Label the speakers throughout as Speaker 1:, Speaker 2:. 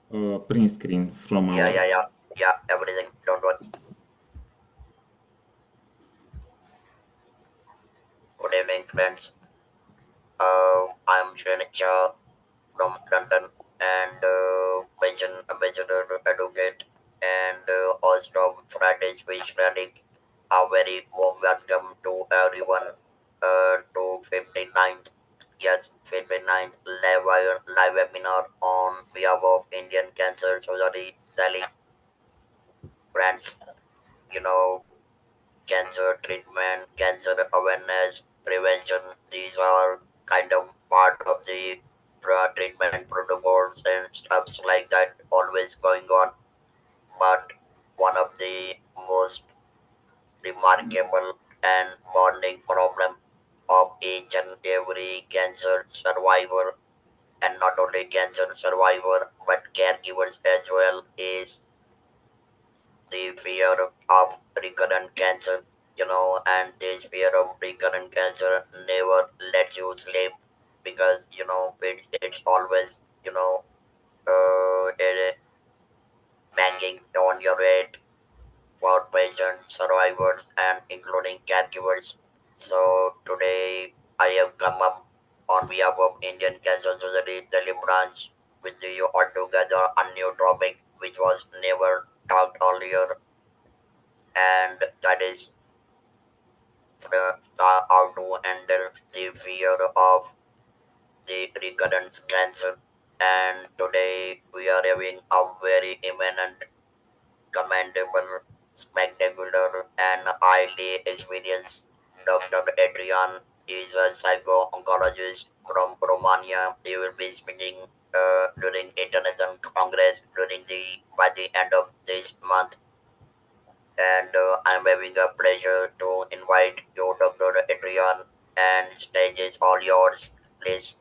Speaker 1: print screen from
Speaker 2: Yeah,
Speaker 1: our.
Speaker 2: yeah, yeah, yeah. Everything. Don't worry. Good evening, friends. I'm Shrenik from London and patient ambassador advocate and host of Fridays with Shrenik. A very warm welcome to everyone to 59th, yes, 59th live webinar on behalf of Indian Cancer Society Delhi. Friends, you know, cancer treatment, cancer awareness, prevention. These are kind of part of the treatment protocols and stuffs like that always going on. But one of the most remarkable and bonding problem of each and every cancer survivor, and not only cancer survivor but caregivers as well, is the fear of recurrent cancer, and this fear of recurrent cancer never lets you sleep because it's always banging on your head for patients, survivors, and including caregivers. So today I have come up on behalf of Indian Cancer Society Delhi branch with you altogether a new topic which was never talked earlier, and that is how to handle the fear of the recurrent cancer. And today we are having a very eminent, commendable, spectacular, and highly experienced Dr. Adrian. Is a psycho-oncologist from Romania. He will be speaking during International Congress during the by the end of this month, and I'm having a pleasure to invite you, Dr. Adrian, and stage is all yours. Please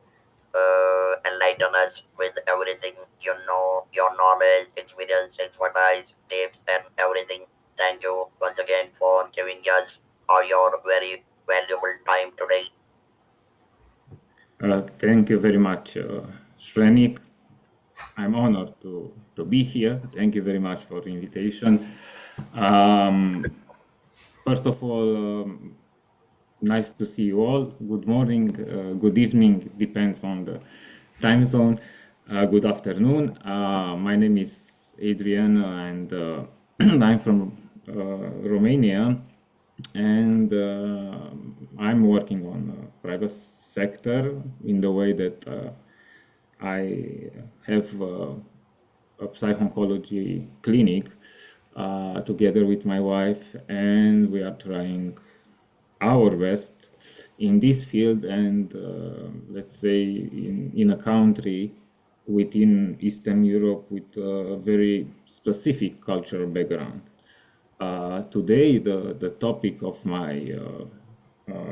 Speaker 2: enlighten us with everything you know, your knowledge, experience, expertise, tips, and everything. Thank you once again for giving us all your very valuable time today.
Speaker 1: Thank you very much, Shrenik. I'm honored to be here. Thank you very much for the invitation. Um, First of all, nice to see you all. Good morning, good evening, depends on the time zone. Good afternoon. My name is Adrian, and I'm from Romania, and I'm working on private sector in the way that I have a psycho-oncology clinic together with my wife, and we are trying our best in this field, and let's say in a country within Eastern Europe with a very specific cultural background. Today, the topic of my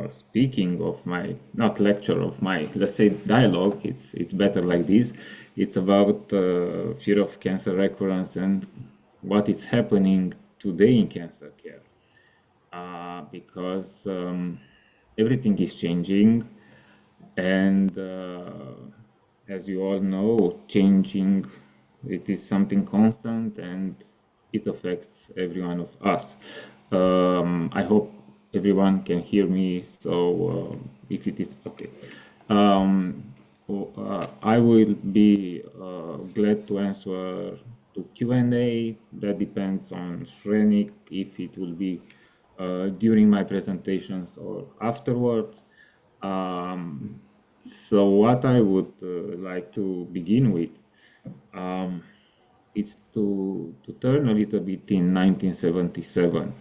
Speaker 1: speaking of my not lecture of my, let's say, dialogue, it's better like this. It's about fear of cancer recurrence and what is happening today in cancer care, because everything is changing, and as you all know, changing, it is something constant, and it affects every one of us. I hope everyone can hear me, so if it is okay. I will be glad to answer to Q&A. That depends on Shrenik, if it will be during my presentations or afterwards. Um, so what I would like to begin with um, is to turn a little bit in 1977,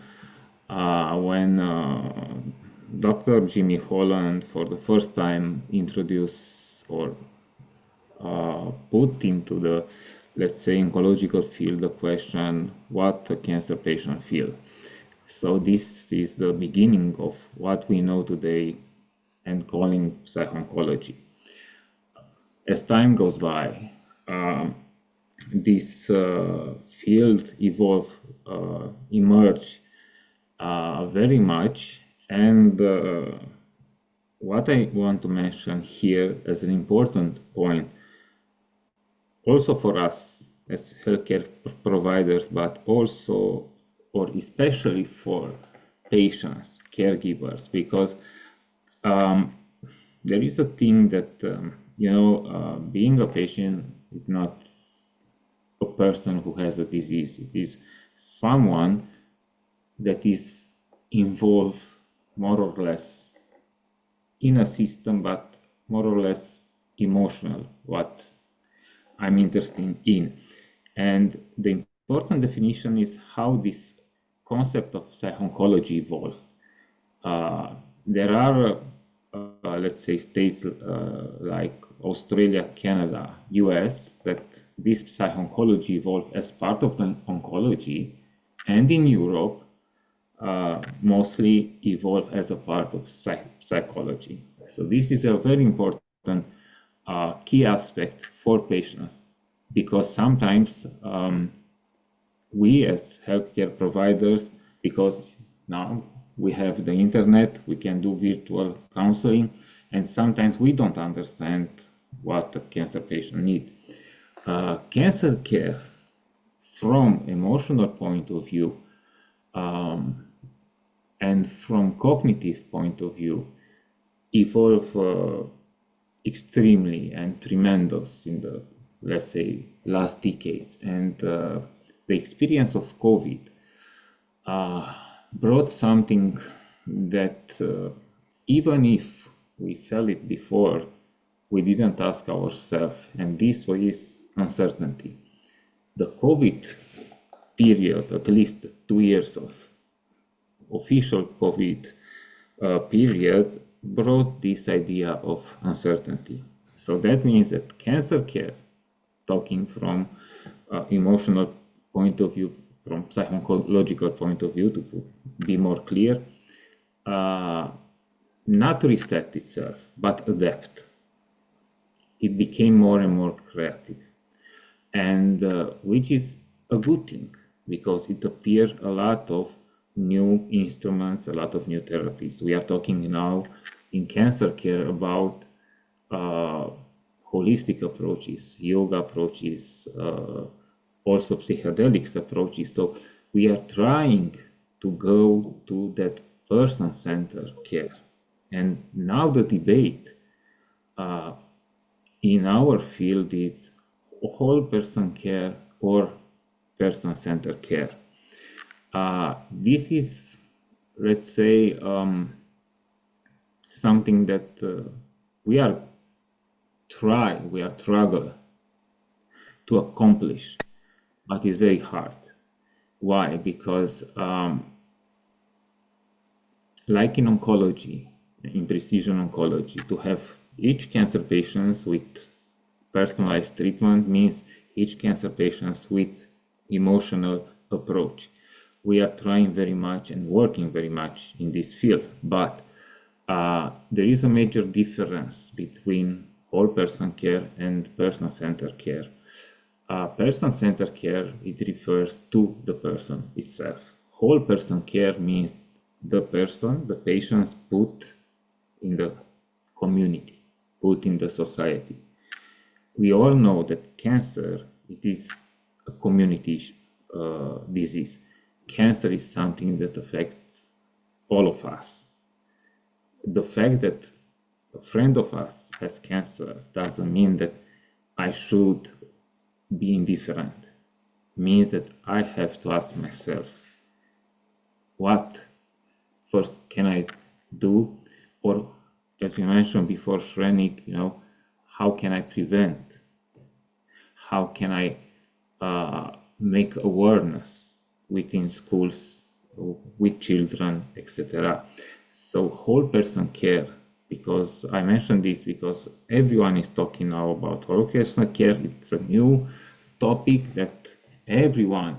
Speaker 1: when Dr. Jimmy Holland for the first time introduced or put into the, let's say, oncological field the question, what a cancer patient feel. So this is the beginning of what we know today and calling psycho-oncology. As time goes by, um, this field evolve, emerge very much, and what I want to mention here as an important point, also for us as healthcare providers, but also or especially for patients, caregivers, because there is a thing that being a patient is not a person who has a disease. It is someone that is involved more or less in a system, but more or less emotional, what I'm interested in. And the important definition is how this concept of psychoncology evolved. There are, let's say, states like Australia, Canada, US, that this psychoncology evolved as part of the oncology, and in Europe, mostly evolved as a part of psychology. So this is a very important key aspect for patients, because sometimes we as healthcare providers, because now we have the internet, we can do virtual counseling, and sometimes we don't understand what a cancer patient needs. Cancer care from emotional point of view and from cognitive point of view evolve extremely and tremendous in the, let's say, last decades. And the experience of COVID brought something that even if we felt it before, we didn't ask ourselves, and this was uncertainty. The COVID period, at least 2 years of official COVID period, brought this idea of uncertainty. So that means that cancer care, talking from emotional point of view, from psychological point of view, to be more clear, not reset itself, but adapt. It became more and more creative, and which is a good thing, because it appeared a lot of new instruments, a lot of new therapies. We are talking now in cancer care about holistic approaches, yoga approaches, also psychedelics approaches. So we are trying to go to that person-centered care. And now the debate in our field is whole person care or person-centered care. This is, let's say, something that we are struggling to accomplish, but it's very hard. Why? Because like in oncology, in precision oncology, to have each cancer patients with personalized treatment means each cancer patients with emotional approach. We are trying very much and working very much in this field, but there is a major difference between whole person care and person-centered care. Person-centered care, it refers to the person itself. Whole person care means the person, the patients put in the community, put in the society. We all know that cancer, it is a community disease. Cancer is something that affects all of us. The fact that a friend of us has cancer doesn't mean that I should be indifferent. It means that I have to ask myself, what first can I do? Or as we mentioned before, Shrenik, how can I prevent? How can I make awareness within schools, with children, etc. So whole person care, because I mentioned this because everyone is talking now about whole person care. It's a new topic that everyone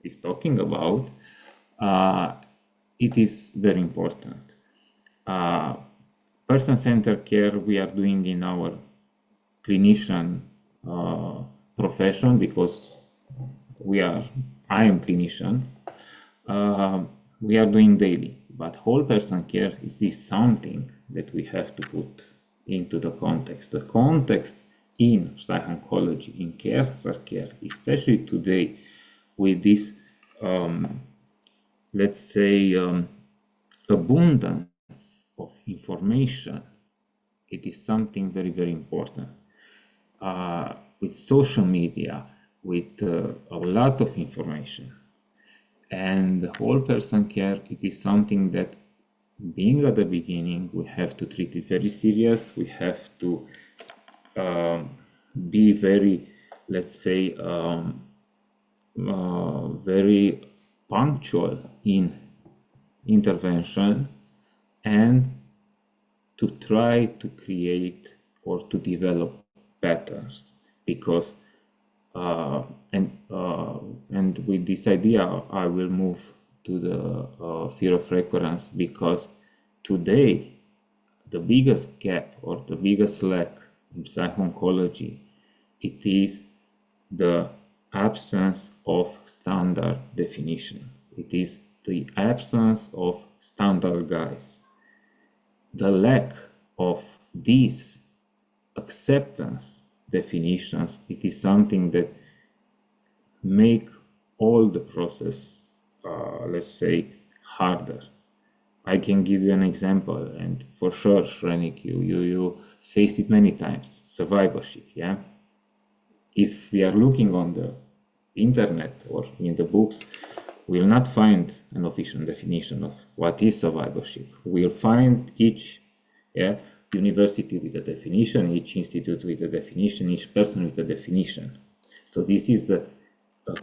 Speaker 1: is talking about. It is very important. Person-centered care we are doing in our clinician profession, because I am clinician. We are doing daily, but whole person care is something that we have to put into the context. The context in psycho-oncology, in cancer care, especially today with this, let's say, abundance of information. It is something very, very important. With social media, with a lot of information. And whole person care, it is something that, being at the beginning, we have to treat it very serious. We have to be very, let's say, very punctual in intervention, and to try to create or to develop patterns, because and with this idea I will move to the fear of recurrence, because today the biggest gap or the biggest lack in psycho-oncology, it is the absence of standard definition. It is the absence of standard guides. The lack of these acceptance definitions, it is something that make all the process, let's say, harder. I can give you an example, and for sure, Shrenik, you face it many times. Survivorship, yeah. If we are looking on the internet or in the books, we'll not find an official definition of what is survivorship. We'll find each university with a definition, each institute with a definition, each person with a definition. So this is the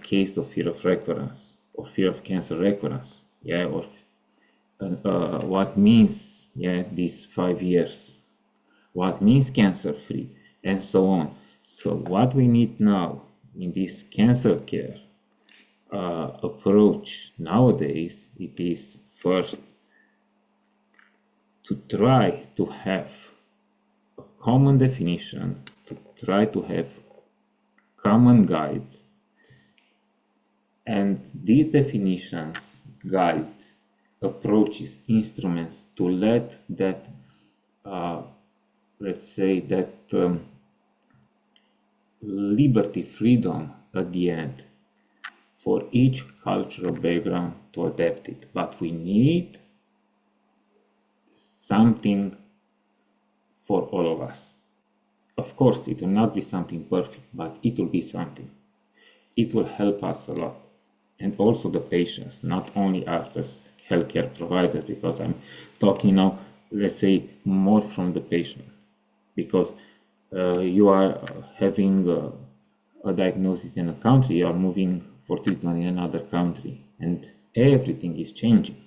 Speaker 1: case of fear of recurrence or fear of cancer recurrence, or what means these 5 years, what means cancer free, and so on. So what we need now in this cancer care approach nowadays, it is first to try to have a common definition, to try to have common guides, and these definitions, guides, approaches, instruments, to let that, let's say, that liberty, freedom at the end for each cultural background to adapt it. But we need something for all of us. Of course, it will not be something perfect, but it will be something. It will help us a lot. And also the patients, not only us as healthcare providers, because I'm talking now, let's say, more from the patient. Because you are having a diagnosis in a country, you are moving for treatment in another country, and everything is changing.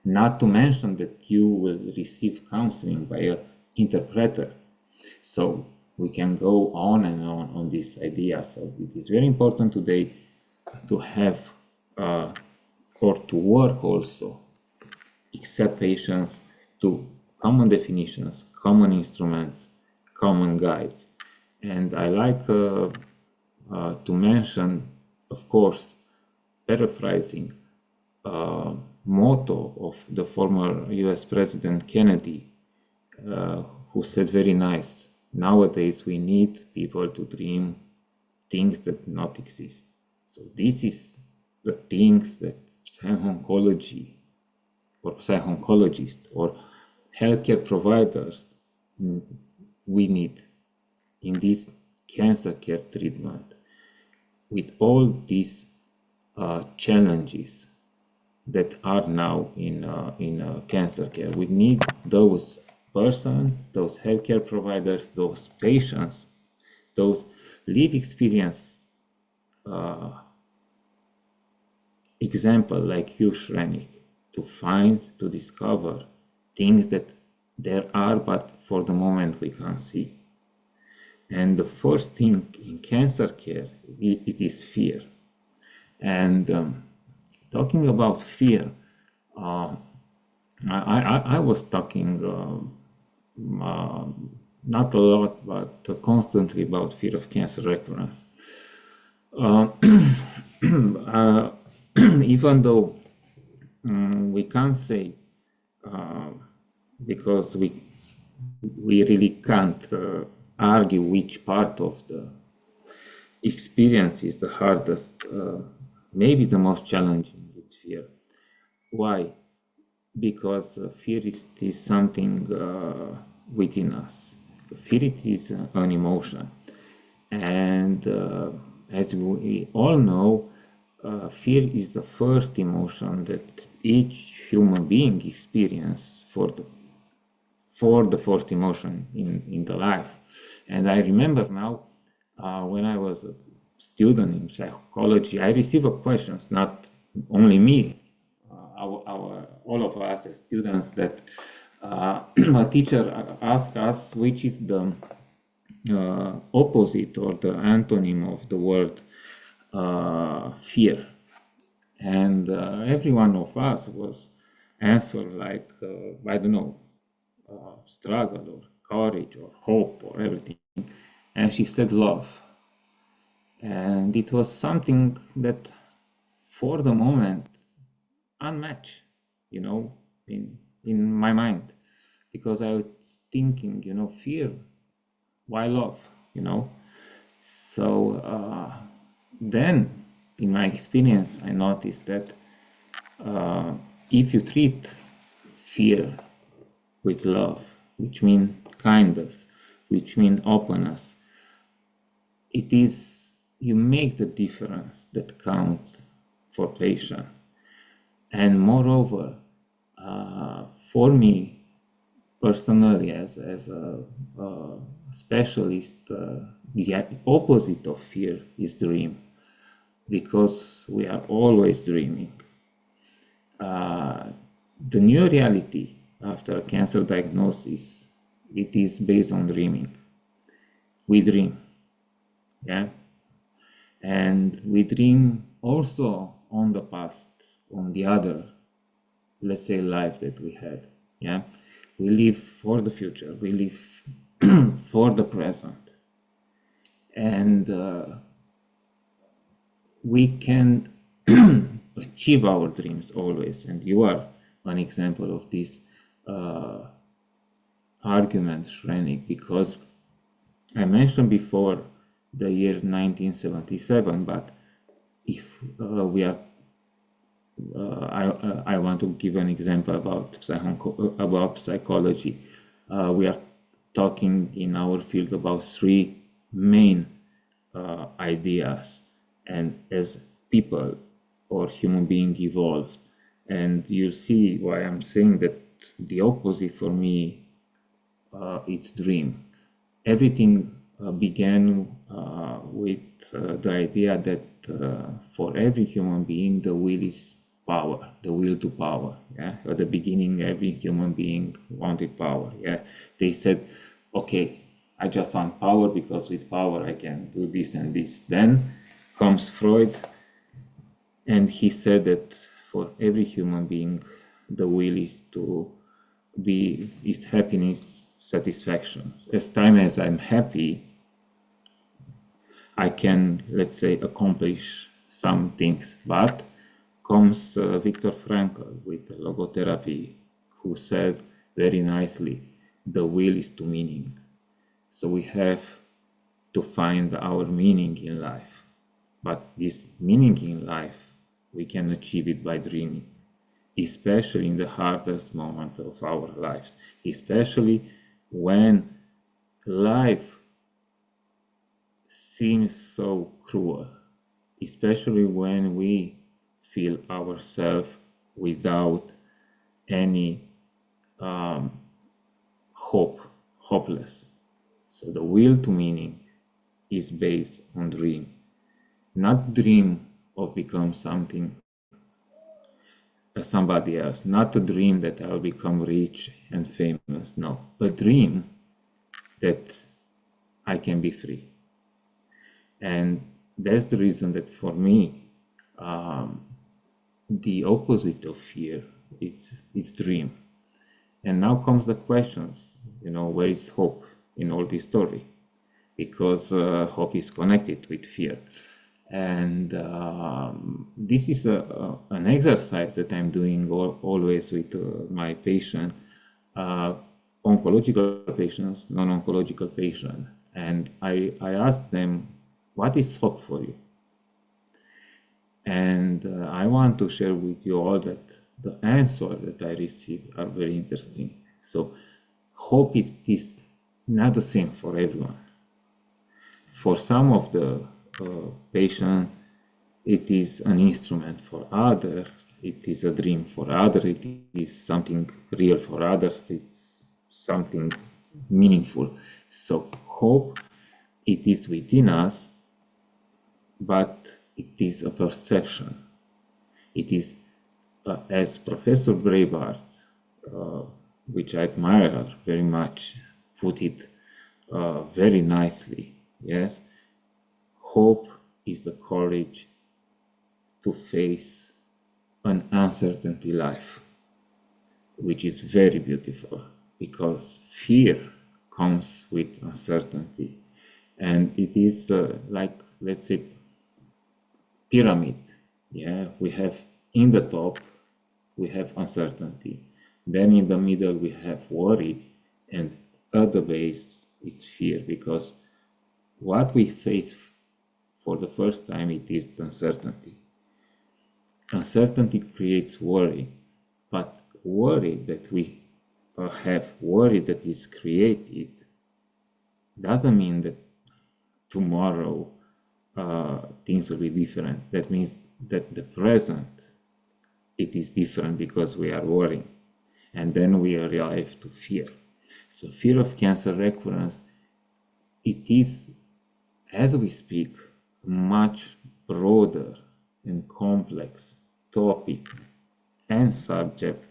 Speaker 1: Not to mention that you will receive counseling by an interpreter. So we can go on and on this idea. So it is very important today to have or to work also, accept patients to common definitions, common instruments, common guides. And I like to mention, of course, paraphrasing motto of the former US President Kennedy, who said very nice, nowadays we need people to dream things that not exist. So this is the things that psycho-oncology or psycho-oncologists or healthcare providers we need in this cancer care treatment, with all these challenges that are now in cancer care. We need those persons, those healthcare providers, those patients, those lived experience example like you, Shrenik, to find, to discover things that there are, but for the moment we can't see. And the first thing in cancer care, it is fear. And talking about fear, I was talking not a lot, but constantly about fear of cancer recurrence. Even though we can't say, because we really can't argue which part of the experience is the hardest, maybe the most challenging. It's fear. Why? Because fear is something within us. Fear is an emotion, and as we all know, fear is the first emotion that each human being experiences for the first emotion in the life. And I remember now, when I was a student in psychology, I received questions, not only me, all of us as students, that a teacher asked us which is the opposite or the antonym of the word fear. And every one of us was answer like, I don't know, struggle or courage or hope or everything. And she said love. And it was something that for the moment unmatched, in my mind, because I was thinking, fear, why love, So then, in my experience, I noticed that if you treat fear with love, which means kindness, which means openness, it is you make the difference that counts for patient. And moreover, for me personally, as a specialist, the opposite of fear is dream, because we are always dreaming. The new reality after cancer diagnosis, it is based on dreaming. We dream, yeah, and we dream also on the past, on the other, let's say, life that we had, yeah. We live for the future, we live for the present, and we can achieve our dreams always. And you are an example of this argument, Shrenik, because I mentioned before the year 1977, but if we are I want to give an example about psychology. We are talking in our field about three main ideas, and as people or human being evolve, and you see why I'm saying that the opposite for me, it's dream. Everything began with the idea that for every human being, the will is power, the will to power. Yeah, at the beginning, every human being wanted power. Yeah, they said, okay, I just want power because with power I can do this and this. Then comes Freud, and he said that for every human being, the will is to is happiness, satisfaction. As time as I'm happy, I can, let's say, accomplish some things. But comes Viktor Frankl with logotherapy, who said very nicely, the will is to meaning. So we have to find our meaning in life. But this meaning in life, we can achieve it by dreaming, especially in the hardest moment of our lives, especially when life seems so cruel, especially when we feel ourselves without any hopeless. So the will to meaning is based on dream, not dream of become something somebody else, not a dream that I'll become rich and famous. No, a dream that I can be free. And that's the reason that for me, the opposite of fear, it's dream. And now comes the questions, where is hope in all this story? Because hope is connected with fear. And this is an exercise that I'm doing always with my patient, oncological patients, non-oncological patients. And I asked them, what is hope for you? And I want to share with you all that the answer that I received are very interesting. So hope is not the same for everyone. For some of the patients, it is an instrument. For others, it is a dream. For others, it is something real. For others, it's something meaningful. So hope, it is within us, but it is a perception. It is, as Professor Breitbart, which I admire very much, put it very nicely. Yes, hope is the courage to face an uncertainty life, which is very beautiful because fear comes with uncertainty, and it is like, let's say, pyramid. Yeah, we have in the top we have uncertainty, then in the middle we have worry, and at the base it's fear, because what we face for the first time, it is uncertainty. Uncertainty creates worry, but worry that we have, worry that is created, doesn't mean that tomorrow things will be different. That means that the present, it is different because we are worrying, and then we arrive to fear. So fear of cancer recurrence, it is, as we speak, much broader and complex topic and subject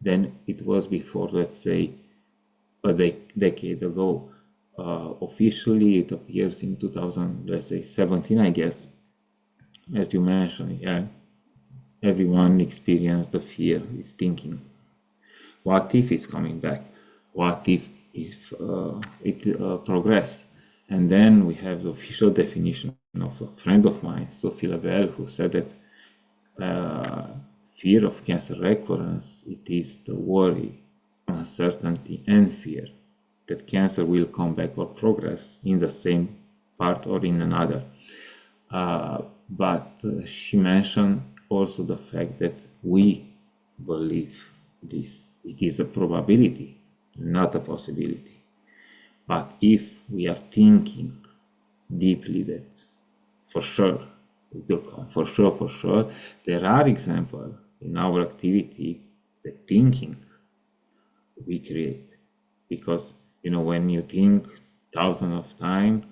Speaker 1: than it was before, let's say, a decade ago. Officially, it appears in 2000, let's say 17, I guess. As you mentioned, yeah, everyone experienced the fear, is thinking, what if it's coming back? What if it progress? And then we have the official definition of a friend of mine, Sophie Labelle, who said that fear of cancer recurrence, it is the worry, uncertainty, and fear that cancer will come back or progress in the same part or in another. But she mentioned also the fact that we believe this. It is a probability, not a possibility. But if we are thinking deeply that for sure it will come, for sure, there are examples in our activity that thinking we create. Because, you know, when you think thousands of times,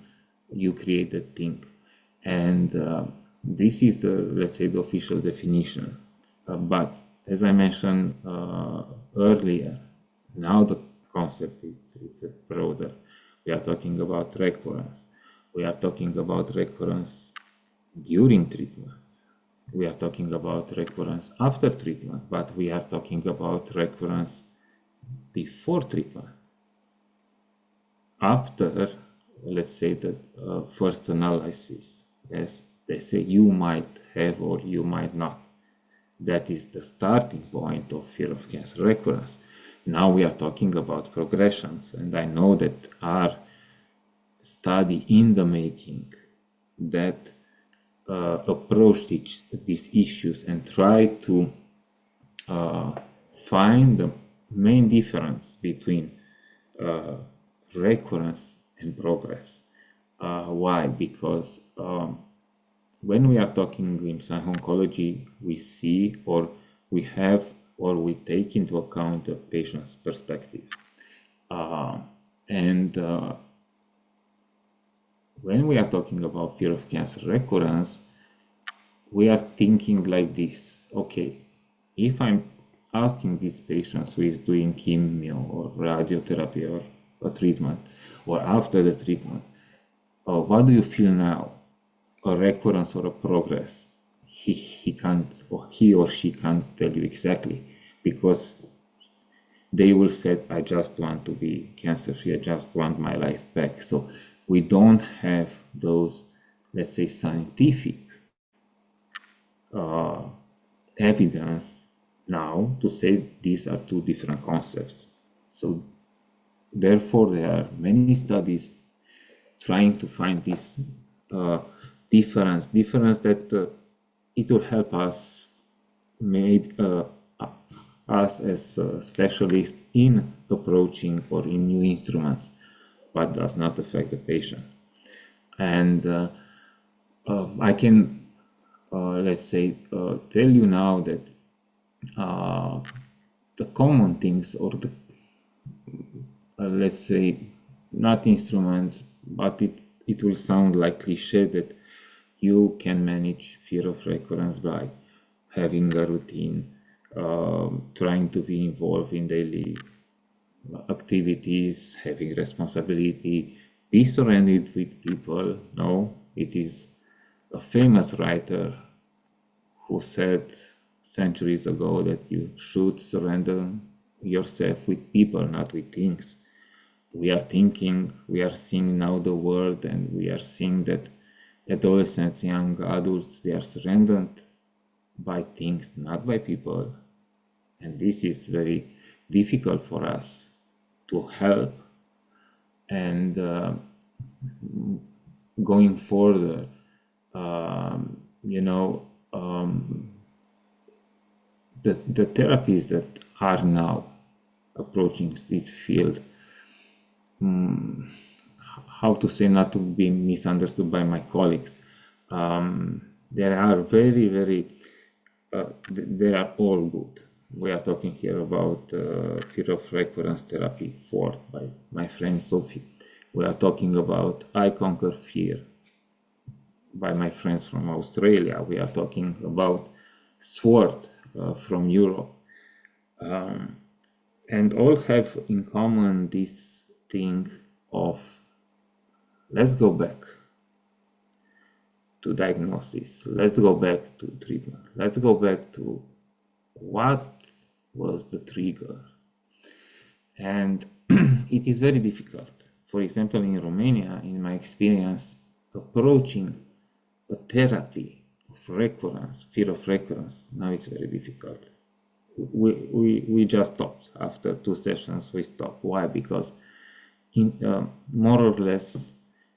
Speaker 1: you create that thing. And this is the, let's say, the official definition. But as I mentioned earlier, now the concept is broader. We are talking about recurrence. We are talking about recurrence during treatment. We are talking about recurrence after treatment, but we are talking about recurrence before treatment. After, let's say, the first analysis, yes, they say you might have or you might not. That is the starting point of fear of cancer recurrence. Now we are talking about progressions, and I know that our study in the making that approached these issues and try to find the main difference between recurrence and progress. Why? Because when we are talking in some oncology, we see or we have or we take into account the patient's perspective. And when we are talking about fear of cancer recurrence, we are thinking like this. Okay, if I'm asking these patients who is doing chemo or radiotherapy or a treatment, or after the treatment, what do you feel now? A recurrence or a progress? He can't, or he or she can't tell you exactly, because they will say, I just want to be cancer-free, I just want my life back. So we don't have those, let's say, scientific evidence now to say these are two different concepts. So therefore, there are many studies trying to find this difference that it will help us made us as specialists in approaching or in new instruments, but does not affect the patient. And I can, let's say, tell you now that the common things, or the, let's say, not instruments, but it will sound like cliche, that you can manage fear of recurrence by having a routine, trying to be involved in daily activities, having responsibility, be surrounded with people. No, it is a famous writer who said centuries ago that you should surrender yourself with people, not with things. We are thinking, we are seeing now the world, and we are seeing that adolescents, young adults, they are surrendered by things, not by people. And this is very difficult for us to help. And going further, you know, the therapies that are now approaching this field, how to say, not to be misunderstood by my colleagues, there are very, they are all good. We are talking here about fear of recurrence therapy, Ford, by my friend Sophie. We are talking about I Conquer Fear by my friends from Australia. We are talking about Sword from Europe. And all have in common this thing of, let's go back to diagnosis, let's go back to treatment, let's go back to what was the trigger. And it is very difficult. For example, in Romania, in my experience, approaching a therapy of recurrence, fear of recurrence, now it's very difficult. We just stopped after 2 sessions. We stopped. Why? Because more or less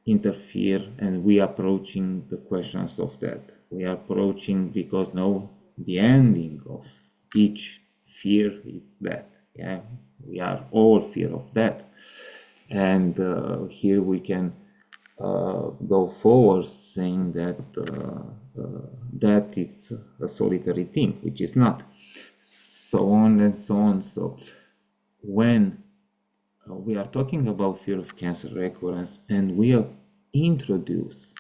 Speaker 1: interfere, and we are approaching the questions of that. We are approaching because now the ending of each fear is that. Yeah, we are all fear of that, and here we can go forward saying that that it's a solitary thing, which is not. So on and so on. So when we are talking about fear of cancer recurrence, and we introduce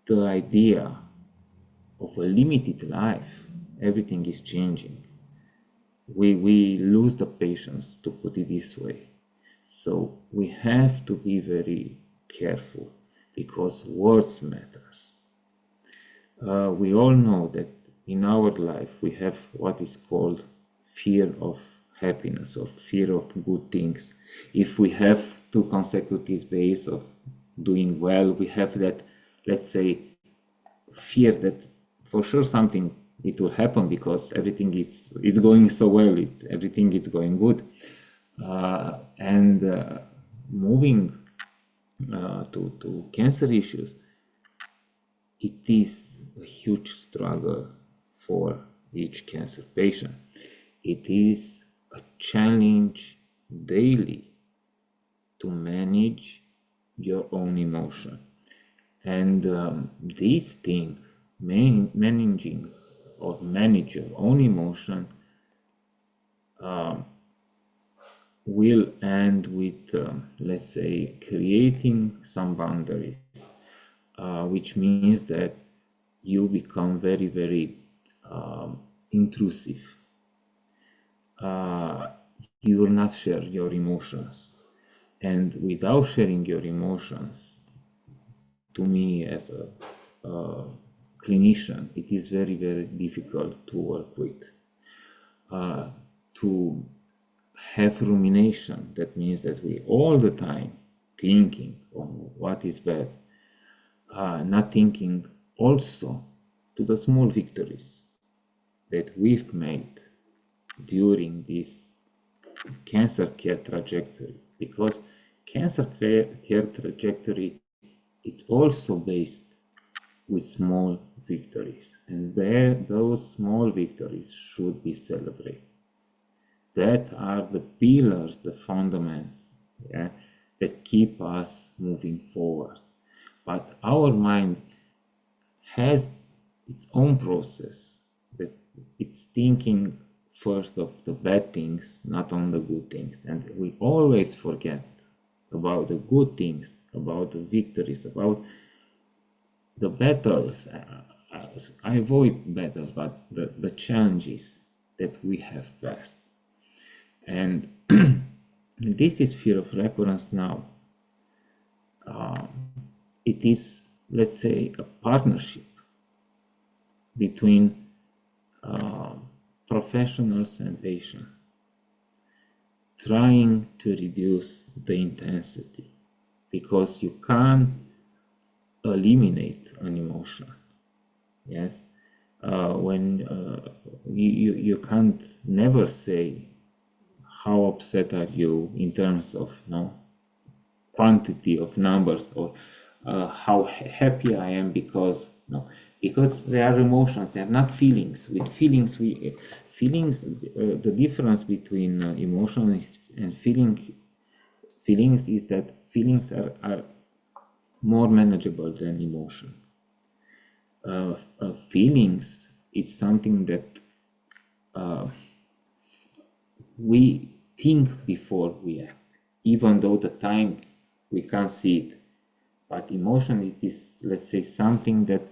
Speaker 1: the idea of a limited life, everything is changing. We lose the patience, to put it this way. So we have to be very careful, because words matters. We all know that in our life we have what is called fear of happiness, or fear of good things. If we have 2 consecutive days of doing well, we have that, let's say, fear that for sure something it will happen, because everything is going so well, everything is going good. And moving to cancer issues, it is a huge struggle for each cancer patient. It is a challenge daily to manage your own emotion. And this thing, managing or manage your own emotion, will end with, let's say, creating some boundaries, which means that you become very intrusive. You will not share your emotions, and without sharing your emotions, to me as a clinician, it is very difficult to work with. To have rumination, that means that we all the time thinking on what is bad, not thinking also to the small victories that we've made during this cancer care trajectory, because cancer care trajectory it's also based with small victories, and those small victories should be celebrated. That are the pillars, the fundamentals, yeah, that keep us moving forward. But our mind has its own process, that it's thinking first of the bad things, not on the good things. And we always forget about the good things, about the victories, about the battles. I avoid battles, but the challenges that we have passed. And this is fear of recurrence now. It is, let's say, a partnership between professionals and patients, trying to reduce the intensity, because you can't eliminate an emotion. Yes, when you can't never say how upset are you in terms of quantity of numbers, or how happy I am, because because they are emotions, they are not feelings. With feelings, the difference between emotions and feelings is that feelings are more manageable than emotion. Feelings is something that we think before we act, even though the time we can't see it. But emotion, it is, let's say, something that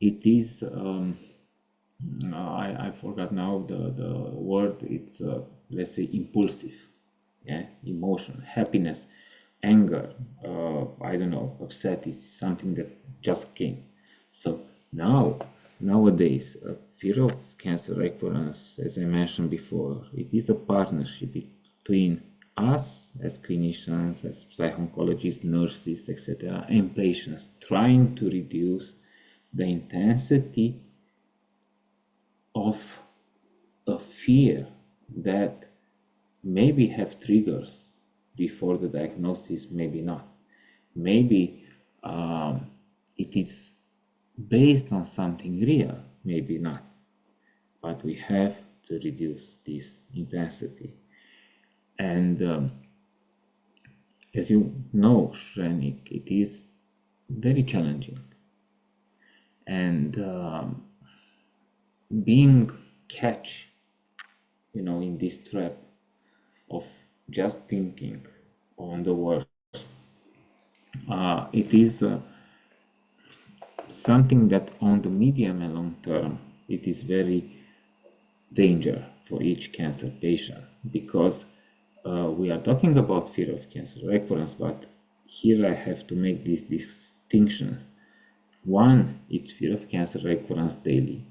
Speaker 1: it is, I forgot now the word, it's, let's say, impulsive. Yeah, emotion, happiness, anger, I don't know, upset is something that just came. So nowadays, fear of cancer recurrence, as I mentioned before, it is a partnership between us as clinicians, as psychoncologists, nurses, etc., and patients, trying to reduce the intensity of a fear that maybe have triggers before the diagnosis, maybe not. Maybe it is based on something real, maybe not. But we have to reduce this intensity. And as you know, Shrenik, it is very challenging. And being catch, in this trap of just thinking on the worst, it is something that on the medium and long term, it is very danger for each cancer patient, because we are talking about fear of cancer recurrence, but here I have to make these distinctions. One, it's fear of cancer recurrence daily,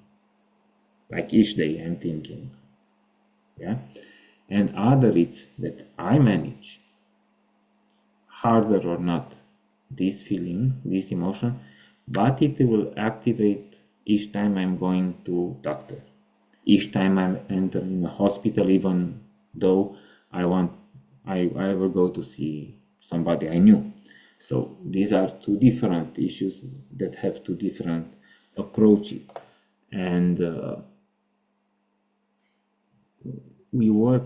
Speaker 1: like each day I'm thinking, yeah, and other, it's that I manage, harder or not, this feeling, this emotion, but it will activate each time I'm going to doctor, each time I'm entering a hospital, even though I will go to see somebody I knew. So these are two different issues that have two different approaches, and we work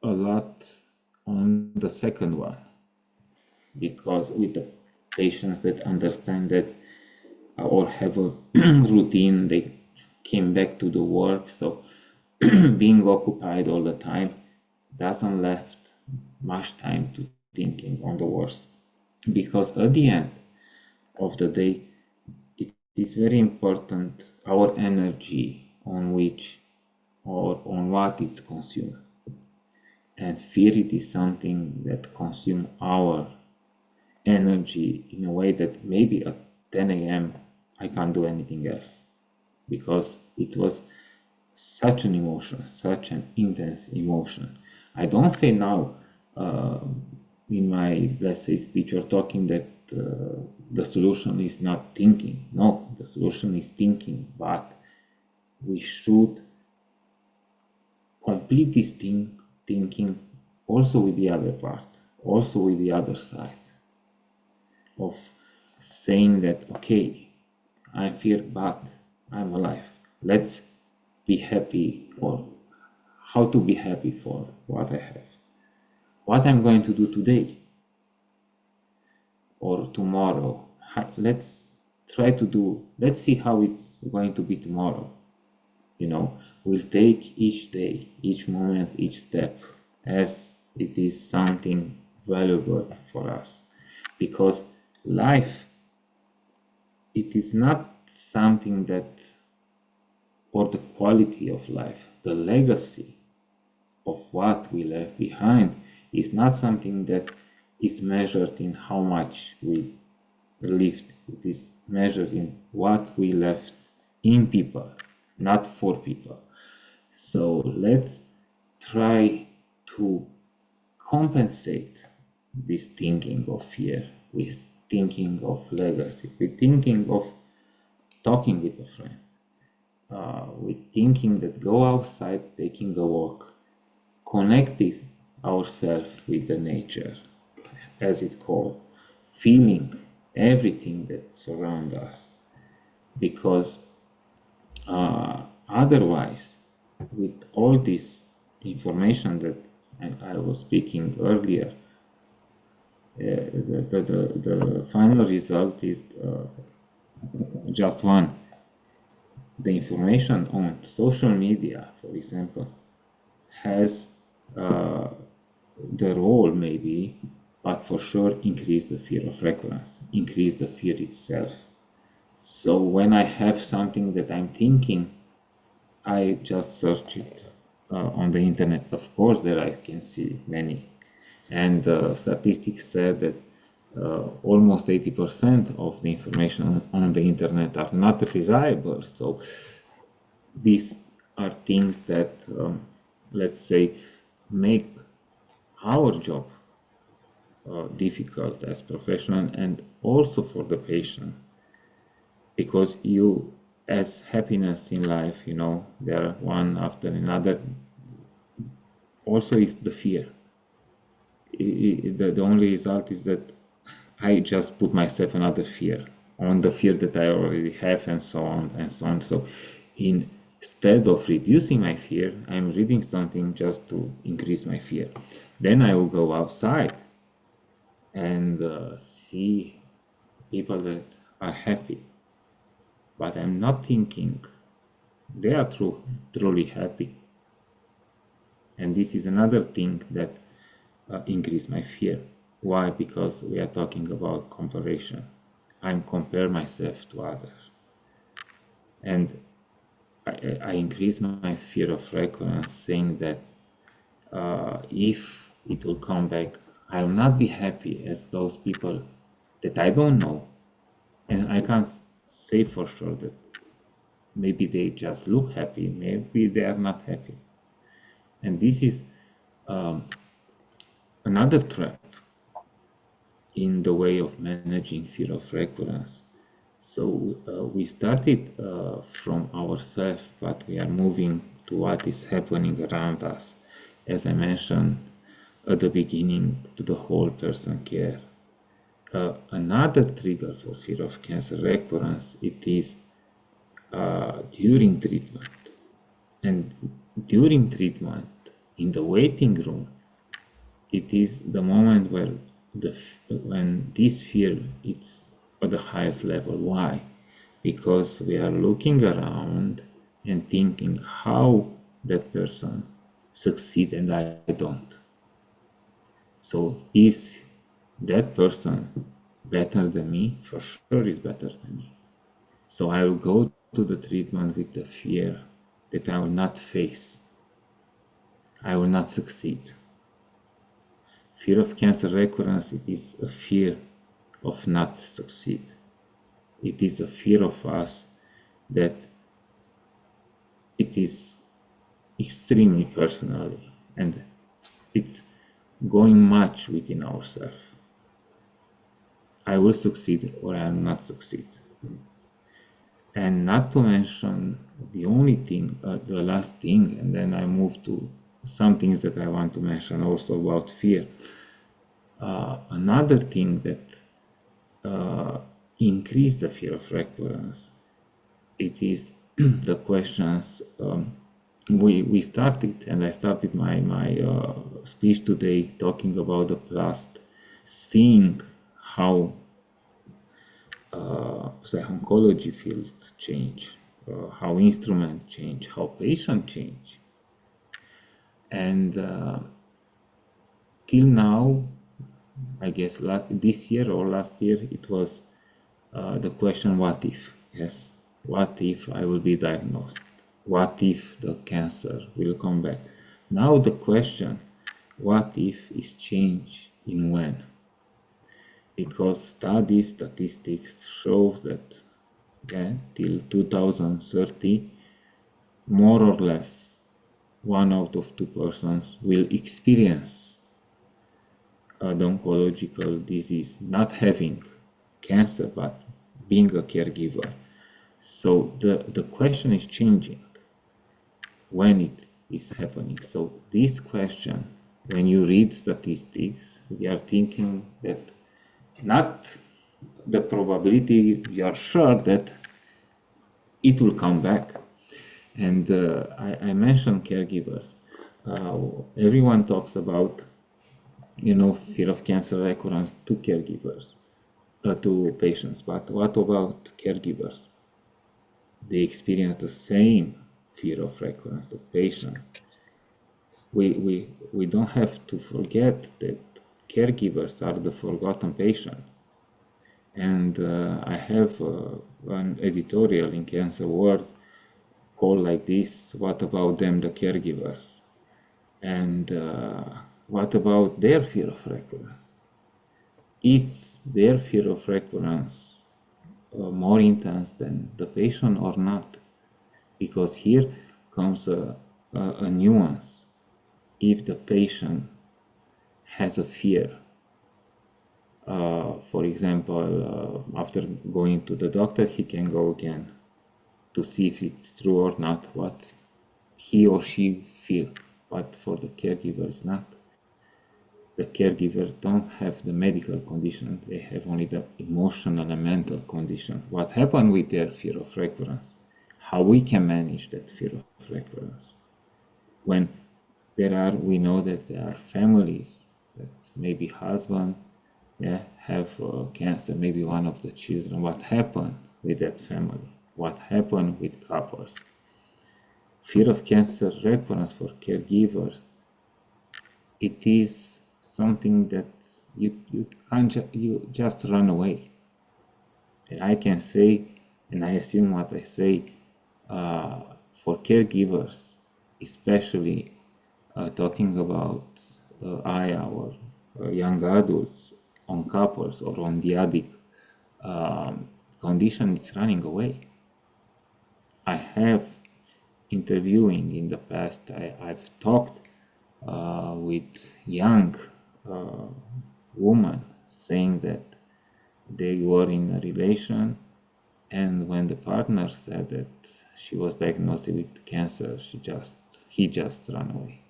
Speaker 1: a lot on the second one, because with the patients that understand that or have a routine, they came back to the work, so being occupied all the time doesn't left much time to thinking on the worst, because at the end of the day it is very important our energy on which or on what it's consumed, and fear, it is something that consumes our energy in a way that maybe at 10 a.m. I can't do anything else, because it was such an emotion, such an intense emotion. I don't say now in my, let's say, speech or talking that the solution is not thinking. No, the solution is thinking, but we should complete this thinking also with the other part, also with the other side of saying that, okay, I fear, but I'm alive. Let's be happy, or how to be happy for what I have. What I'm going to do today or tomorrow. Let's try to do, let's see how it's going to be tomorrow. We'll take each day, each moment, each step as it is something valuable for us. Because life, it is not something that, or the quality of life, the legacy of what we left behind is not something that is measured in how much we lived. It is measured in what we left in people, not for people. So let's try to compensate this thinking of fear with thinking of legacy, with thinking of talking with a friend, with thinking that go outside, taking a walk, connecting ourselves with the nature, as it called, feeling everything that surrounds us, because otherwise, with all this information that I was speaking earlier, the final result is just one. The information on social media, for example, has the role maybe, but for sure increase the fear of recurrence, increase the fear itself. So when I have something that I'm thinking, I just search it on the internet. Of course, there I can see many. And statistics said that almost 80% of the information on the internet are not reliable. So these are things that, let's say, make our job difficult as professional and also for the patient, because you, as happiness in life, they're one after another. Also is the fear. The only result is that I just put myself another fear on the fear that I already have, and so on and so on. So instead of reducing my fear, I'm reading something just to increase my fear. Then I will go outside and see people that are happy, but I'm not thinking they are truly happy. And this is another thing that increase my fear. Why? Because we are talking about comparison. I'm compare myself to others, and I increase my fear of recurrence, saying that if it will come back, I will not be happy as those people that I don't know, and I can't say for sure that maybe they just look happy, maybe they are not happy, and this is another trap in the way of managing fear of recurrence. So we started from ourselves, but we are moving to what is happening around us. As I mentioned at the beginning, to the whole person care. Another trigger for fear of cancer recurrence, it is during treatment. And during treatment, in the waiting room, it is the moment where when this fear is at the highest level. Why? Because we are looking around and thinking how that person succeeds and I don't. So is that person better than me? For sure is better than me. So I will go to the treatment with the fear that I will not face. I will not succeed. Fear of cancer recurrence, it is a fear of not succeed. It is a fear of us that it is extremely personally, and it's going much within ourselves. I will succeed or I will not succeed. And not to mention the only thing, the last thing, and then I move to some things that I want to mention also about fear. Another thing that increase the fear of recurrence? It is the questions we started, and I started my speech today talking about the past, seeing how the oncology field change, how instrument change, how patient change, and till now, I guess this year or last year, it was the question, what if? Yes, what if I will be diagnosed? What if the cancer will come back? Now the question, what if, is change in when? Because statistics shows that till 2030, more or less, 1 out of 2 persons will experience the oncological disease, not having cancer, but being a caregiver. So the question is changing when it is happening. So this question, when you read statistics, we are thinking that not the probability, we are sure that it will come back. And I mentioned caregivers. Everyone talks about, fear of cancer recurrence to caregivers, to patients. But what about caregivers? They experience the same fear of recurrence of patient. We don't have to forget that caregivers are the forgotten patient. And I have an editorial in Cancer World called like this: what about them, the caregivers? And what about their fear of recurrence? Is their fear of recurrence more intense than the patient or not? Because here comes a nuance. If the patient has a fear, for example, after going to the doctor, he can go again to see if it's true or not what he or she feel. But for the caregiver, it's not. The caregivers don't have the medical condition, they have only the emotional and mental condition. What happened with their fear of recurrence? How we can manage that fear of recurrence? When we know that there are families that maybe husband have cancer, maybe one of the children. What happened with that family? What happened with couples? Fear of cancer recurrence for caregivers, it is something that you can't you just run away. And I can say, and I assume what I say, for caregivers, especially talking about AYA or young adults on couples or on the addict condition, it's running away. I have interviewing in the past, I've talked with young women saying that they were in a relation, and when the partner said that she was diagnosed with cancer, he just ran away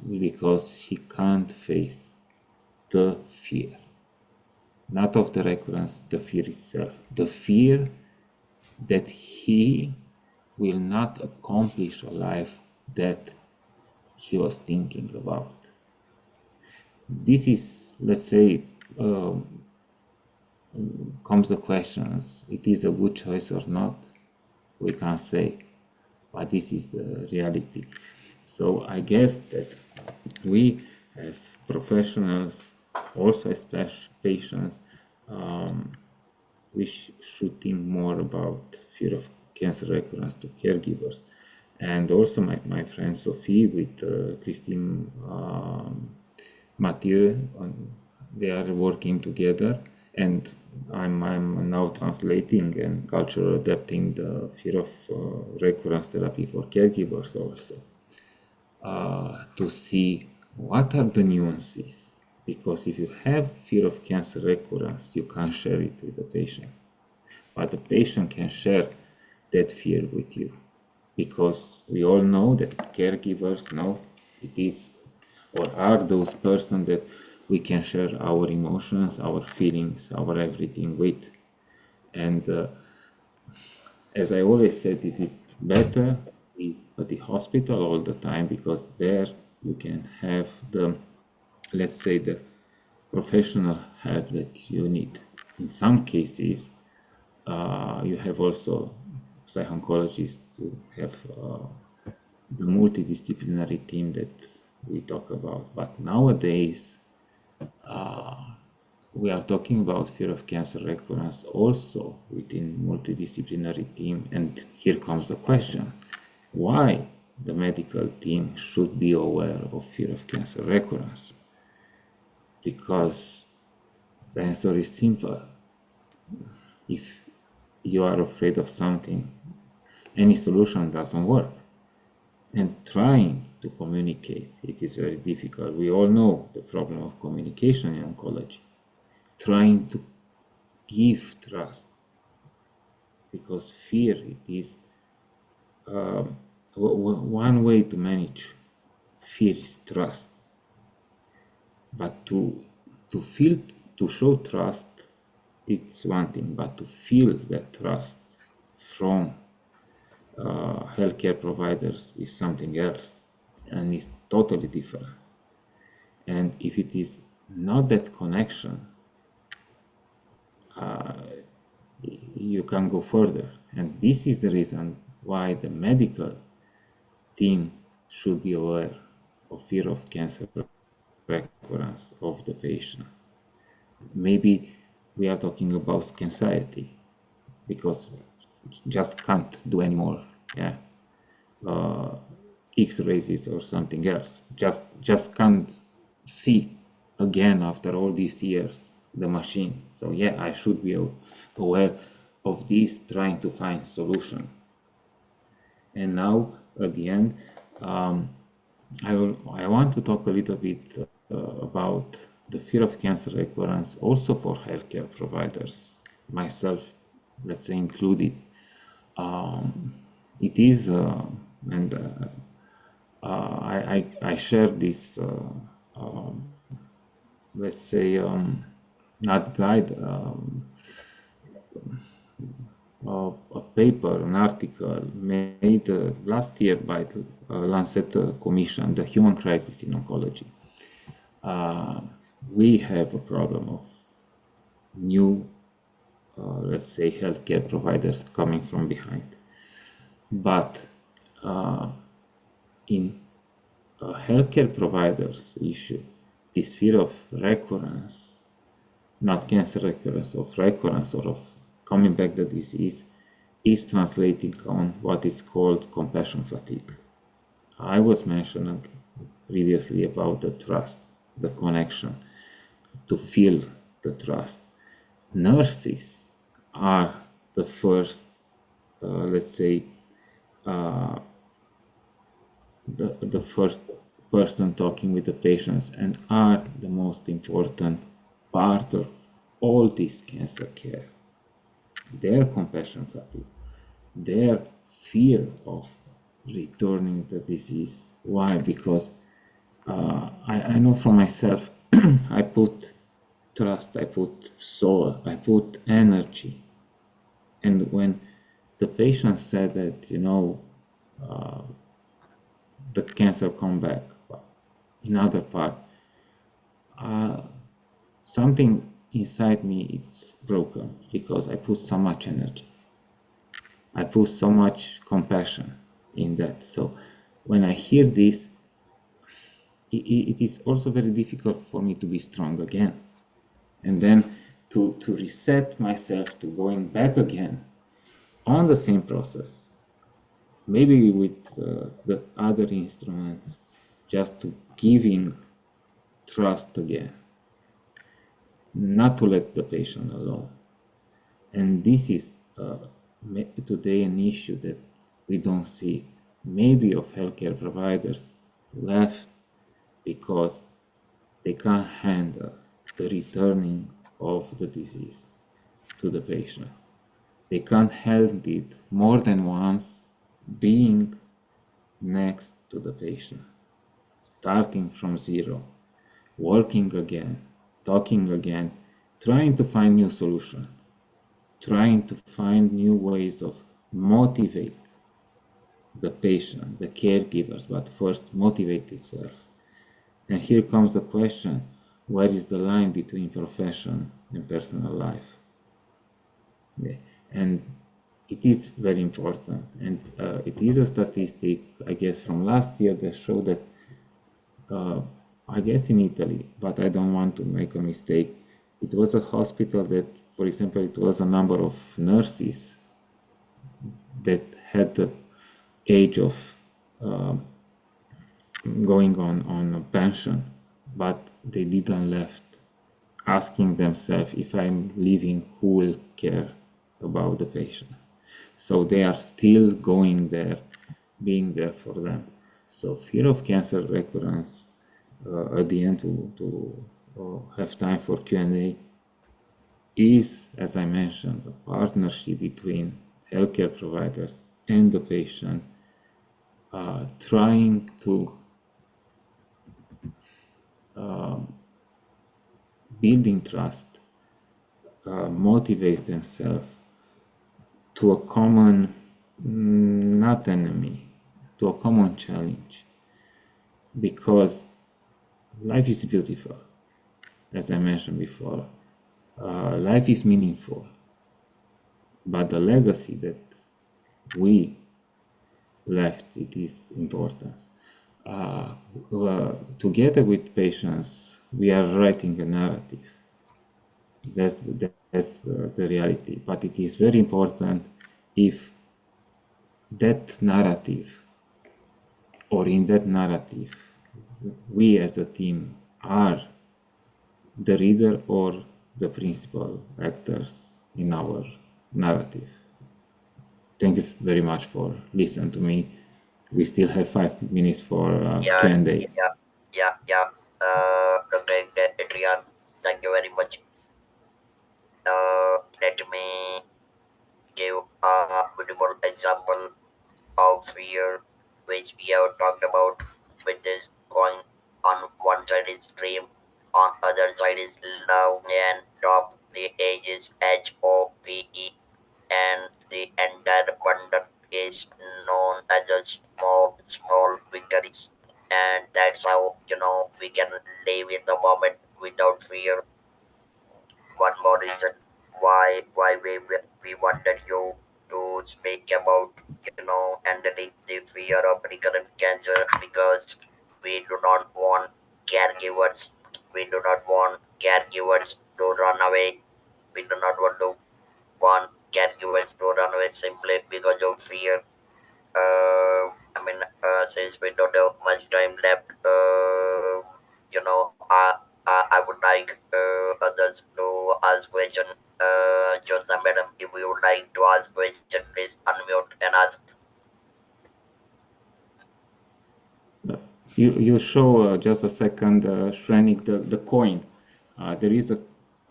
Speaker 1: because he can't face the fear, not of the recurrence, the fear itself, the fear that he will not accomplish a life that he was thinking about. This is, let's say, comes the questions, it is a good choice or not, we can't say, but this is the reality. So I guess that we as professionals, also as patients, we should think more about fear of cancer recurrence to caregivers. And also my friend Sophie with Christine Mathieu, they are working together, and I'm now translating and cultural adapting the fear of recurrence therapy for caregivers also, to see what are the nuances. Because if you have fear of cancer recurrence, you can't share it with the patient, but the patient can share that fear with you, because we all know that caregivers know it is or are those persons that we can share our emotions, our feelings, our everything with. And as I always said, it is better to be at the hospital all the time, because there you can have the, let's say, the professional help that you need. In some cases, you have also psychoncologists who have the multidisciplinary team that we talk about. But nowadays, we are talking about fear of cancer recurrence also within multidisciplinary team. And here comes the question: why the medical team should be aware of fear of cancer recurrence? Because the answer is simple. If you are afraid of something, any solution doesn't work. And trying to communicate, it is very difficult. We all know the problem of communication in oncology. Trying to give trust, because fear, it is one way to manage fear is trust. But to feel, to show trust, it's one thing, but to feel that trust from healthcare providers is something else, and is totally different. And if it is not that connection, you can go further. And this is the reason why the medical team should be aware of fear of cancer recurrence of the patient. Maybe we are talking about anxiety, because just can't do anymore. Yeah, X-rays or something else. Just can't see again after all these years the machine. So yeah, I should be aware of this, trying to find solution. And now at the end, I want to talk a little bit about the fear of cancer recurrence also for healthcare providers, myself, let's say, included. It is, and I share this, let's say, not guide, a paper, an article made last year by the Lancet Commission, the Human Crisis in Oncology. We have a problem of new, let's say, healthcare providers coming from behind. But in healthcare providers issue, this fear of recurrence, not cancer recurrence, of recurrence or of coming back the disease, is translating on what is called compassion fatigue. I was mentioning previously about the trust, the connection, to feel the trust. Nurses are the first, let's say, the first person talking with the patients, and are the most important part of all this cancer care. Their compassion fatigue, their fear of returning the disease. Why? Because I know from myself, I put trust, I put soul, I put energy. And when the patient said that, the cancer come back in other part, something inside me, it's broken, because I put so much energy. I put so much compassion in that. So when I hear this, it is also very difficult for me to be strong again. And then to reset myself to going back again on the same process, maybe with the other instruments, just to giving trust again, not to let the patient alone. And this is today an issue that we don't see it. Maybe of healthcare providers left because they can't handle the returning of the disease to the patient. They can't handle it more than once, being next to the patient, starting from zero, working again, talking again, trying to find new solution, trying to find new ways of motivate the patient, the caregivers, but first motivate itself. And here comes the question, where is the line between profession and personal life? Yeah. And it is very important. And it is a statistic, I guess, from last year that showed that, I guess in Italy, but I don't want to make a mistake. It was a hospital that, for example, it was a number of nurses that had the age of going on a pension, but they didn't left asking themselves, if I'm leaving, who will care about the patient? So they are still going there, being there for them. So fear of cancer recurrence, at the end to have time for Q&A, is, as I mentioned, a partnership between healthcare providers and the patient, trying to building trust, motivates themselves to a common, not enemy, to a common challenge. Because life is beautiful, as I mentioned before. Life is meaningful, but the legacy that we left, it is important. Together with patients, we are writing a narrative. That's the reality. But it is very important if that narrative, or in that narrative, we as a team are the reader or the principal actors in our narrative. Thank you very much for listening to me. We still have 5 minutes for
Speaker 2: Yeah,
Speaker 1: Q&A.
Speaker 2: yeah. Dr. Adrian, thank you very much. Let me give a beautiful example of fear which we have talked about with this coin. On one side is dream, on other side is love, and top the edge is HOPE, and the entire bundle is known as a small victories. And that's how we can live in the moment without fear. One more reason why we wanted you to speak about handling the fear of recurrent cancer, because we do not want caregivers to run away. We do not want caregivers to run away simply because of fear. Since we don't have much time left, I would like others to ask question. Jyotsna madam, if you would like to ask question, please unmute and ask.
Speaker 1: You show just a second, Shrenik, the coin. There is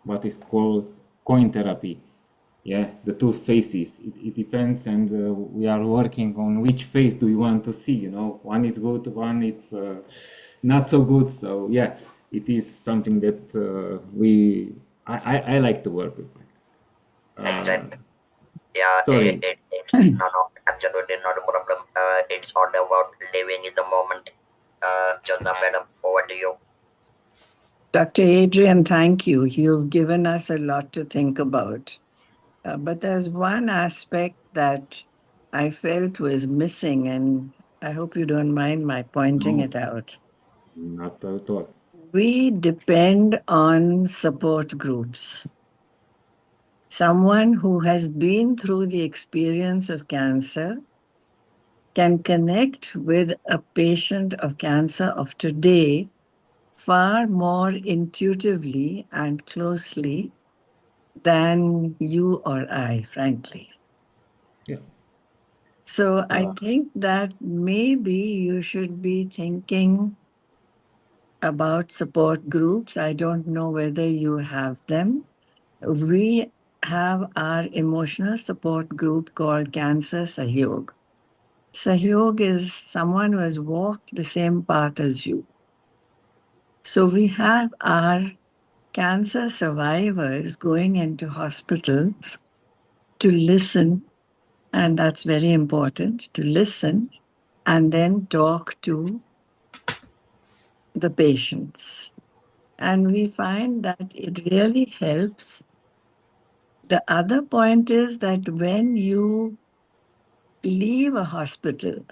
Speaker 1: what is called coin therapy. Yeah, the two faces. It depends, and we are working on which face do you want to see. One is good, one it's not so good. So yeah, it is something that I like to work with.
Speaker 2: Exactly. Yeah.
Speaker 1: Sorry.
Speaker 2: No, absolutely not a problem. It's all about living in the moment. Jyotsna madam, over to you.
Speaker 3: Dr. Adrian, thank you. You've given us a lot to think about. But there's one aspect that I felt was missing, and I hope you don't mind my pointing
Speaker 1: No,
Speaker 3: it out.
Speaker 1: not at all.
Speaker 3: We depend on support groups. Someone who has been through the experience of cancer can connect with a patient of cancer of today far more intuitively and closely than you or I, frankly.
Speaker 1: Yeah.
Speaker 3: So I think that maybe you should be thinking about support groups. I don't know whether you have them. We have our emotional support group called Cancer Sahyog. Sahyog is someone who has walked the same path as you. So we have our cancer survivors going into hospitals to listen, and that's very important to listen and then talk to the patients. And we find that it really helps. The other point is that when you leave a hospital,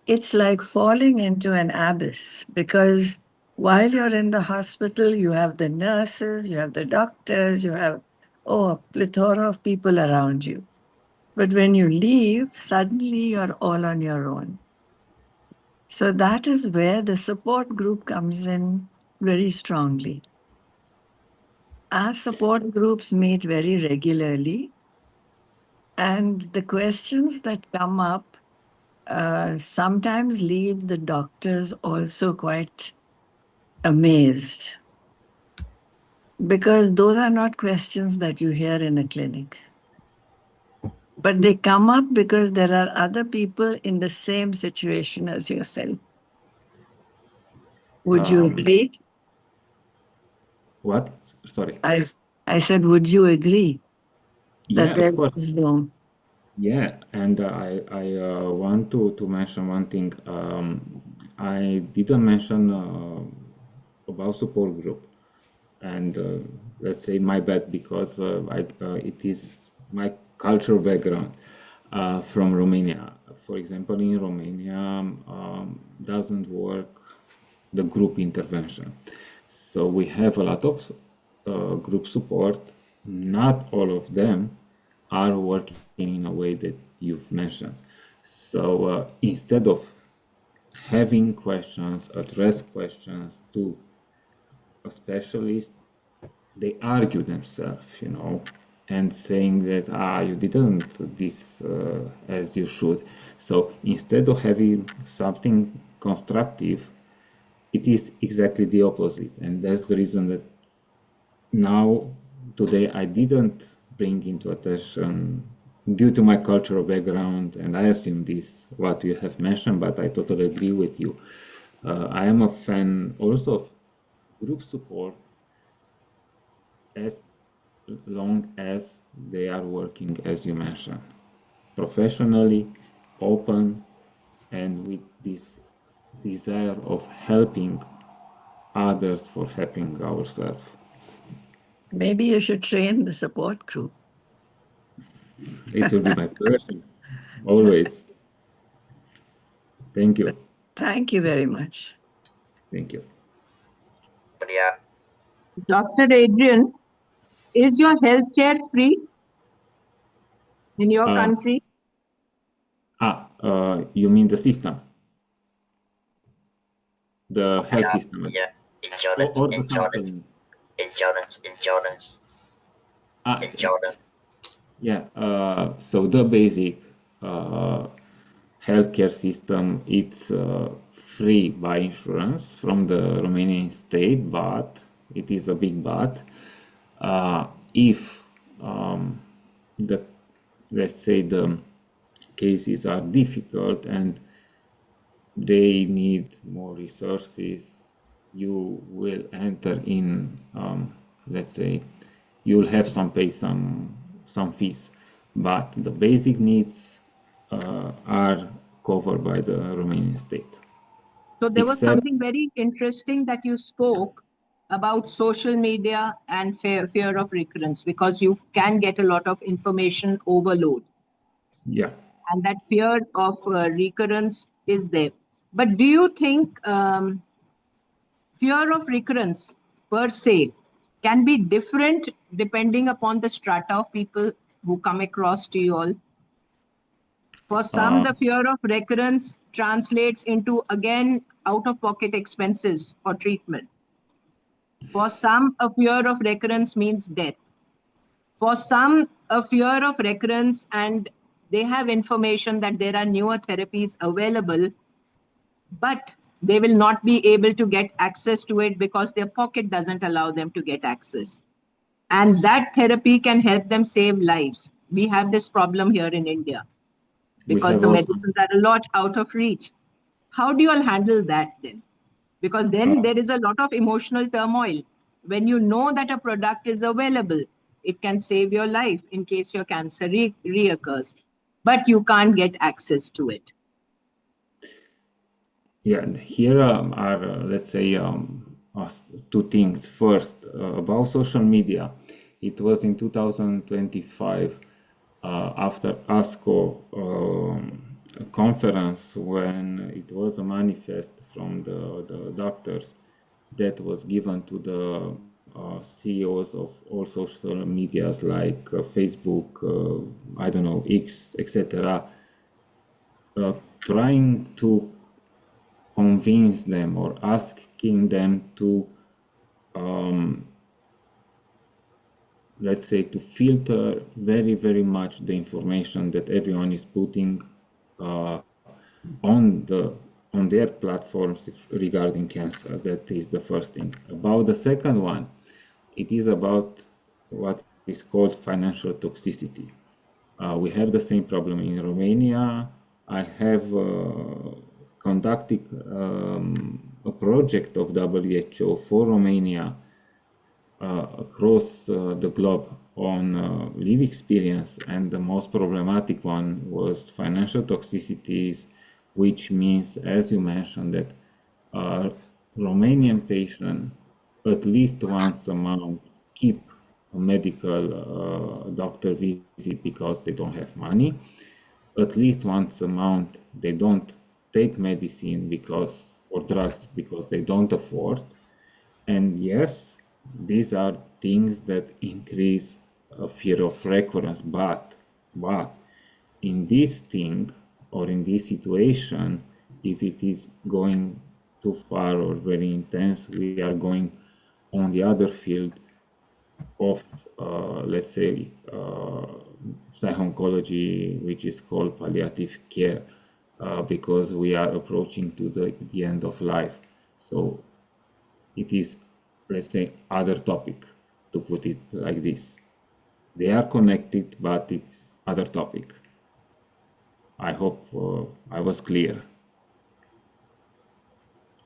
Speaker 3: it's like falling into an abyss because while you're in the hospital, you have the nurses, you have the doctors, you have, oh, a plethora of people around you. But when you leave, suddenly you're all on your own. So that is where the support group comes in very strongly. Our support groups meet very regularly, and the questions that come up sometimes leave the doctors also quite amazed because those are not questions that you hear in a clinic. But they come up because there are other people in the same situation as yourself. Would you agree?
Speaker 1: What? Sorry.
Speaker 3: I said, would you agree that
Speaker 1: Yeah,
Speaker 3: there
Speaker 1: of course.
Speaker 3: is no?
Speaker 1: Yeah, and I want to mention one thing. I didn't mention about support group, and let's say my bad because it is my cultural background from Romania. For example, in Romania, doesn't work the group intervention. So we have a lot of group support. Not all of them are working in a way that you've mentioned. So instead of having questions, address questions to a specialist, they argue themselves, and saying that you didn't this as you should. So instead of having something constructive, it is exactly the opposite, and that's the reason that now today I didn't bring into attention due to my cultural background, and I assume this what you have mentioned, but I totally agree with you. I am a fan also of group support as long as they are working as you mentioned, professionally, open, and with this desire of helping others for helping ourselves.
Speaker 3: Maybe you should train the support group.
Speaker 1: It will be my pleasure, always. Thank you.
Speaker 3: Thank you very much.
Speaker 1: Thank you.
Speaker 2: But yeah,
Speaker 4: Dr. Adrian, is your healthcare free in your country?
Speaker 1: You mean the system? The health
Speaker 2: yeah,
Speaker 1: system?
Speaker 2: yeah,
Speaker 1: Or the company?
Speaker 2: insurance.
Speaker 1: Yeah, so the basic healthcare system, it's free by insurance from the Romanian state, but it is a big but. If the, let's say the cases are difficult and they need more resources, you will enter in, let's say, you'll have some fees, but the basic needs are covered by the Romanian state.
Speaker 4: So there was something very interesting that you spoke about social media and fear of recurrence, because you can get a lot of information overload.
Speaker 1: Yeah.
Speaker 4: And that fear of recurrence is there. But do you think fear of recurrence per se can be different depending upon the strata of people who come across to you all? For some, the fear of recurrence translates into, again, out-of-pocket expenses for treatment. For some, a fear of recurrence means death. For some, a fear of recurrence, and they have information that there are newer therapies available, but they will not be able to get access to it because their pocket doesn't allow them to get access. And that therapy can help them save lives. We have this problem here in India because the medicines are a lot out of reach. How do you all handle that then? because then there is a lot of emotional turmoil. When you know that a product is available, it can save your life in case your cancer reoccurs, but you can't get access to it.
Speaker 1: Yeah, and here are, let's say, two things. First, about social media. It was in 2025, after ASCO conference, when it was a manifest from the doctors that was given to the CEOs of all social medias like Facebook, I don't know, X, etc., trying to convince them or asking them to, um, let's say, to filter very, very much the information that everyone is putting uh, on their platforms regarding cancer. That is the first thing. About the second one, it is about what is called financial toxicity. We have the same problem in Romania. I have conducted a project of WHO for Romania across the globe on live experience, and the most problematic one was financial toxicities, which means, as you mentioned, that Romanian patient at least once a month skip a medical doctor visit because they don't have money. At least once a month they don't take medicine because or drugs because they don't afford. And yes, these are things that increase a fear of recurrence, but in this thing or in this situation, if it is going too far or very intense, we are going on the other field of, let's say, psycho-oncology, which is called palliative care, because we are approaching to the end of life. So it is, let's say, other topic, to put it like this. They are connected, but it's other topic. I hope I was clear.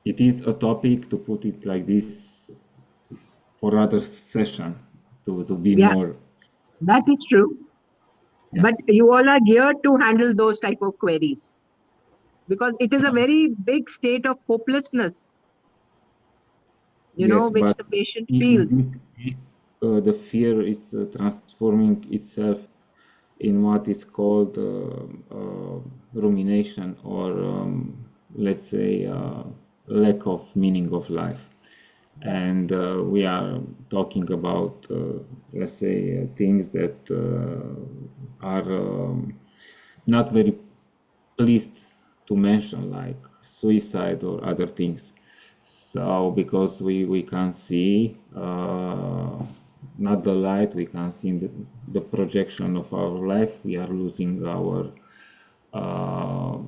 Speaker 1: It is a topic, to put it like this, for other session, to be
Speaker 4: Yeah,
Speaker 1: more.
Speaker 4: that is true.
Speaker 1: Yeah.
Speaker 4: But you all are geared to handle those type of queries because it is a very big state of hopelessness,
Speaker 1: Yes,
Speaker 4: which
Speaker 1: but
Speaker 4: the patient
Speaker 1: in
Speaker 4: feels.
Speaker 1: this case, the fear is transforming itself in what is called rumination, or let's say lack of meaning of life. And we are talking about, let's say, things that are not very pleased to mention, like suicide or other things. So because we can see not the light, we can see the projection of our life, we are losing our uh,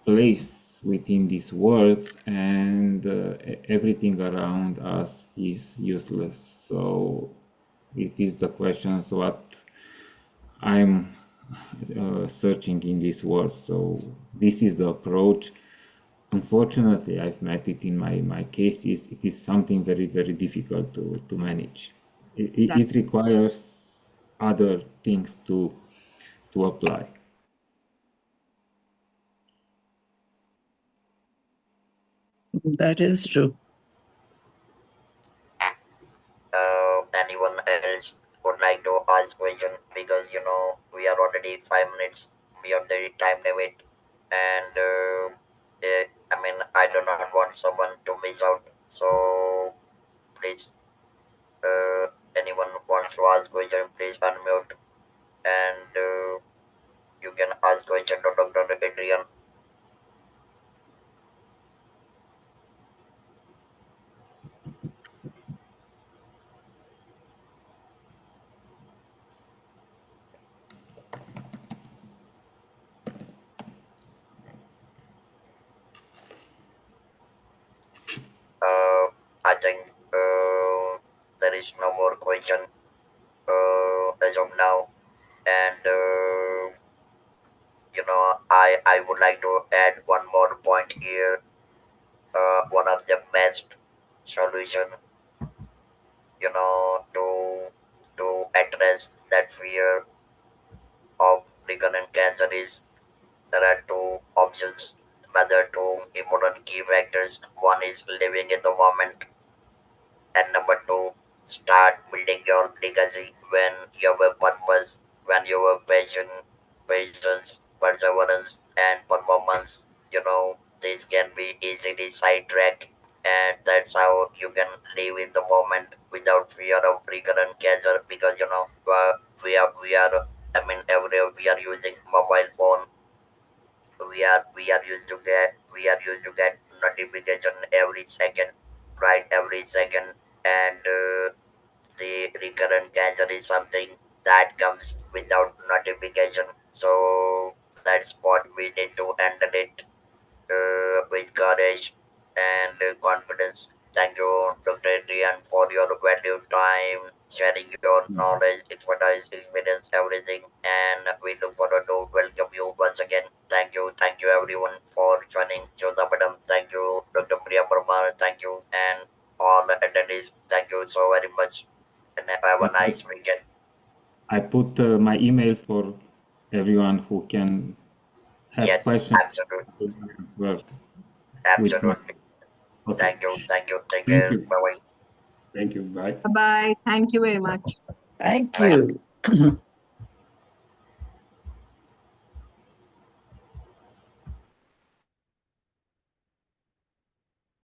Speaker 1: place within this world, and everything around us is useless. So it is the questions what I'm searching in this world. So this is the approach. Unfortunately, I've met it in my cases. It is something very, very difficult to manage.
Speaker 4: That's
Speaker 1: It requires other things to apply.
Speaker 3: That is true.
Speaker 2: Anyone else would like to ask question, because we are already 5 minutes beyond the time limit, and I do not want someone to miss out. So please, anyone wants to ask question, please unmute, and you can ask question to Dr. Adrian. I think there is no more question as of now, and I would like to add one more point here. one of the best solution, to address that fear of recurrent cancer is there are two options, whether two important key factors. One is living in the moment, and number two, start building your legacy when you have a purpose, when you have patience, perseverance, and performance. This can be easily sidetracked, and that's how you can live in the moment without fear of recurrent cancer. Because we are. I mean, every day we are using mobile phone. We are used to get notification every second, right? Every second, and the recurrent cancer is something that comes without notification. So that's what we need to handle it with courage and confidence. Thank you, Dr. Adrian, for your valued time, sharing your knowledge, expertise, experience, everything. And we look forward to welcome you once again. Thank you, everyone, for joining Jodha Madam. Thank you, Dr. Priya Parmar. Thank you, and all the attendees. Thank you so very much, and have a nice weekend.
Speaker 1: I put my email for everyone who can have
Speaker 2: Yes,
Speaker 1: questions
Speaker 2: absolutely,
Speaker 1: as well.
Speaker 2: absolutely.
Speaker 1: Okay.
Speaker 2: Thank you, thank you. Take
Speaker 1: Thank
Speaker 2: care.
Speaker 1: you.
Speaker 2: Bye bye.
Speaker 1: Thank you. Bye.
Speaker 4: Bye. Thank you very much.
Speaker 3: Thank
Speaker 2: Bye.
Speaker 3: you.